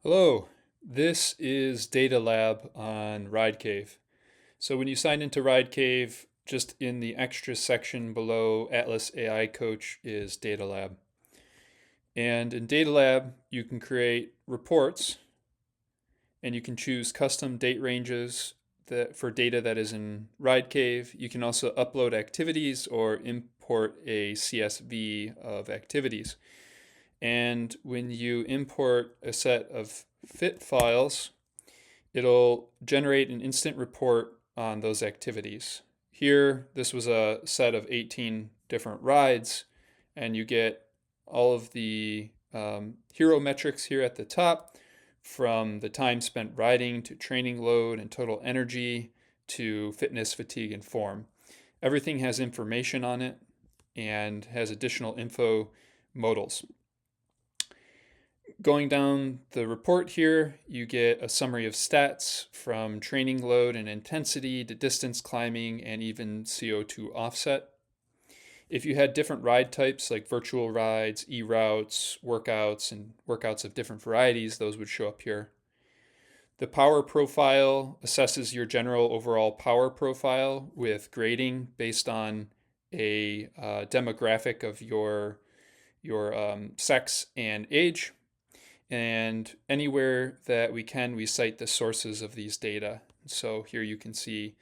Hello, this is Data Lab on RideCave. So when you sign into RideCave, just in the extra section below Atlas AI Coach is Data Lab. And in Data Lab, you can create reports and you can choose custom date ranges for data that is in RideCave. You can also upload activities or import a CSV of activities. And when you import a set of fit files, it'll generate an instant report on those activities. Here, this was a set of 18 different rides, and you get all of the hero metrics here at the top, from the time spent riding to training load and total energy to fitness, fatigue, and form. Everything has information on it and has additional info modals. Going down the report here, you get a summary of stats from training load and intensity to distance climbing and even CO2 offset. If you had different ride types like virtual rides, e-routes, workouts, and workouts of different varieties, those would show up here. The power profile assesses your general overall power profile with grading based on a demographic of your sex and age. And anywhere that we can, we cite the sources of these data. So here you can see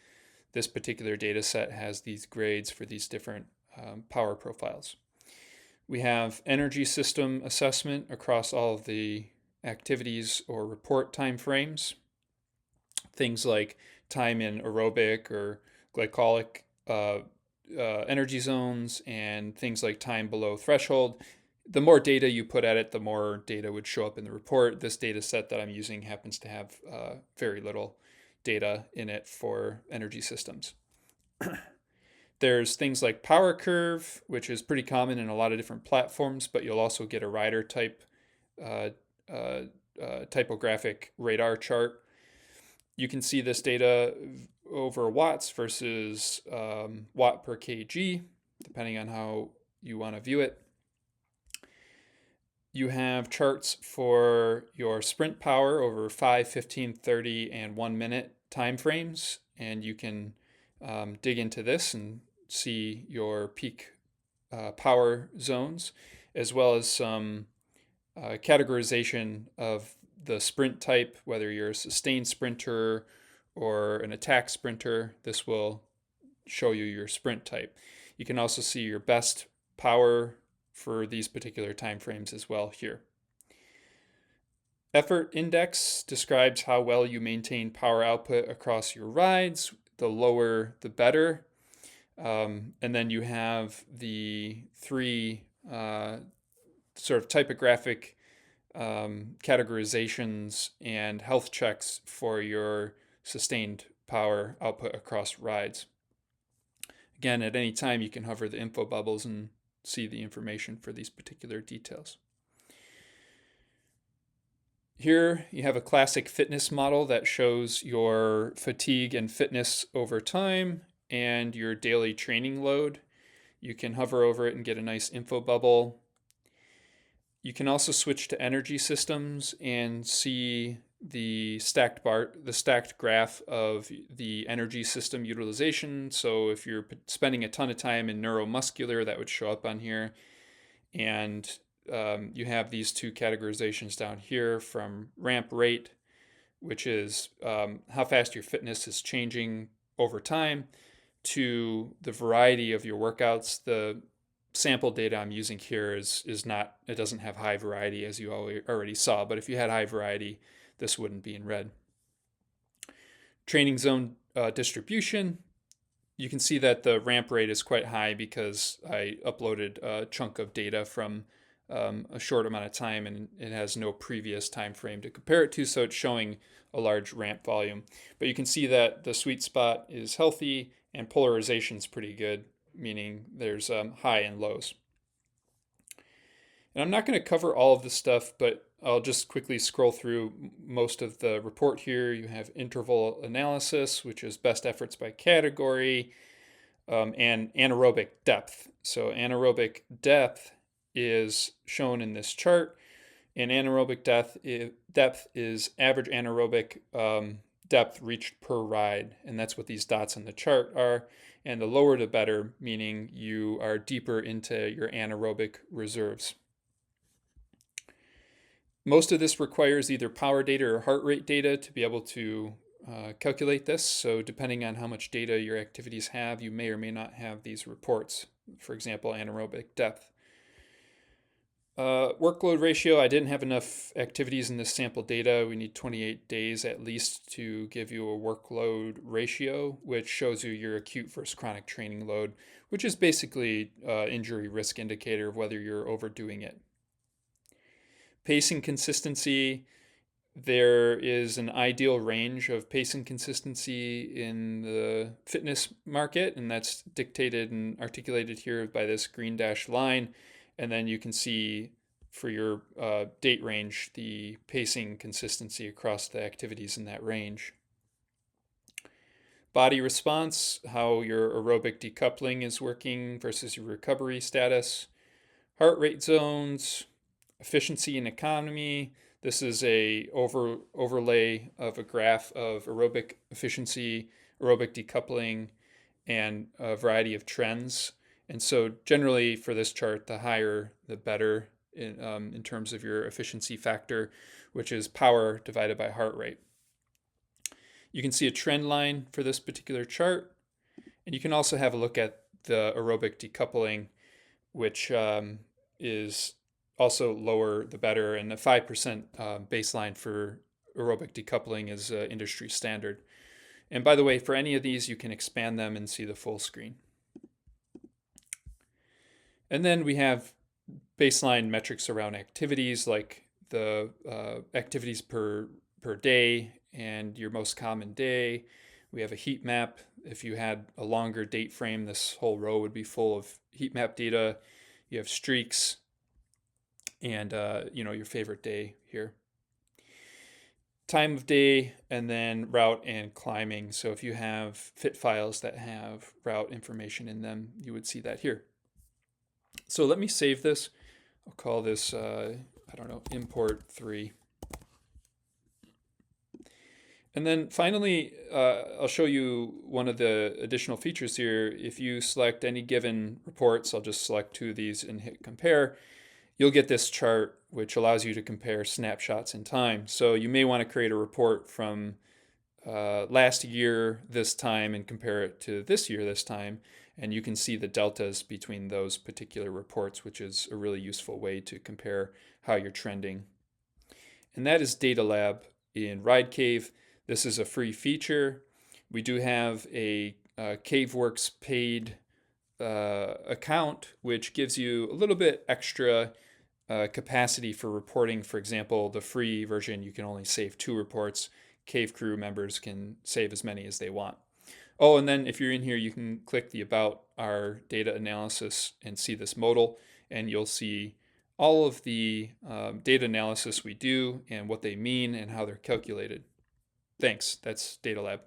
this particular data set has these grades for these different power profiles. We have energy system assessment across all of the activities or report time frames. Things like time in aerobic or glycolytic energy zones and things like time below threshold. The more data you put at it, the more data would show up in the report. This data set that I'm using happens to have very little data in it for energy systems. There's things like power curve, which is pretty common in a lot of different platforms, but you'll also get a rider type uh, uh, typographic radar chart. You can see this data over watts versus watt per kg, depending on how you want to view it. You have charts for your sprint power over 5, 15, 30, and 1 minute time frames, and you can dig into this and see your peak power zones, as well as some categorization of the sprint type, whether you're a sustained sprinter or an attack sprinter. This will show you your sprint type. You can also see your best power for these particular time frames as well here. Effort index describes how well you maintain power output across your rides. The lower, the better. And then you have the three sort of typographic categorizations and health checks for your sustained power output across rides. Again, at any time you can hover the info bubbles and see the information for these particular details. Here you have a classic fitness model that shows your fatigue and fitness over time and your daily training load. You can hover over it and get a nice info bubble. You can also switch to energy systems and see the stacked graph of the energy system utilization. So if you're spending a ton of time in neuromuscular, that would show up on here. And you have these two categorizations down here from ramp rate, which is how fast your fitness is changing over time, to the variety of your workouts. The sample data I'm using here is not, it doesn't have high variety, as you already saw, but if you had high variety, this wouldn't be in red. Training zone distribution, you can see that the ramp rate is quite high because I uploaded a chunk of data from a short amount of time, and it has no previous time frame to compare it to, so it's showing a large ramp volume. But you can see that the sweet spot is healthy and polarization is pretty good, meaning there's high and lows. And I'm not going to cover all of this stuff, but I'll just quickly scroll through most of the report here. You have interval analysis, which is best efforts by category, and anaerobic depth. So anaerobic depth is shown in this chart. And anaerobic depth is average anaerobic depth reached per ride, and that's what these dots on the chart are. And the lower the better, meaning you are deeper into your anaerobic reserves. Most of this requires either power data or heart rate data to be able to calculate this. So depending on how much data your activities have, you may or may not have these reports. For example, anaerobic depth. Workload ratio, I didn't have enough activities in this sample data. We need 28 days at least to give you a workload ratio, which shows you your acute versus chronic training load, which is basically injury risk indicator of whether you're overdoing it. Pacing consistency, there is an ideal range of pacing consistency in the fitness market, and that's dictated and articulated here by this green dashed line. And then you can see for your date range the pacing consistency across the activities in that range. Body response, how your aerobic decoupling is working versus your recovery status. Heart rate zones, efficiency and economy. This is a overlay of a graph of aerobic efficiency, aerobic decoupling, and a variety of trends. And so generally for this chart, the higher, the better in terms of your efficiency factor, which is power divided by heart rate. You can see a trend line for this particular chart. And you can also have a look at the aerobic decoupling, which is also lower the better. And the 5% baseline for aerobic decoupling is industry standard. And by the way, for any of these, you can expand them and see the full screen. And then we have baseline metrics around activities, like the activities per day and your most common day. We have a heat map. If you had a longer date frame, this whole row would be full of heat map data. You have streaks and your favorite day here. Time of day, and then route and climbing. So if you have fit files that have route information in them, you would see that here. So let me save this. I'll call this, import 3. And then finally, I'll show you one of the additional features here. If you select any given reports, I'll just select 2 of these and hit compare, you'll get this chart, which allows you to compare snapshots in time. So you may want to create a report from last year this time and compare it to this year this time. And you can see the deltas between those particular reports, which is a really useful way to compare how you're trending. And that is Data Lab in RideCave. This is a free feature. We do have a CaveWorks paid account, which gives you a little bit extra capacity for reporting. For example, the free version, you can only save 2 reports. Cave crew members can save as many as they want. Oh, and then if you're in here, you can click the About Our Data Analysis and see this modal, and you'll see all of the data analysis we do and what they mean and how they're calculated. Thanks. That's Data Lab.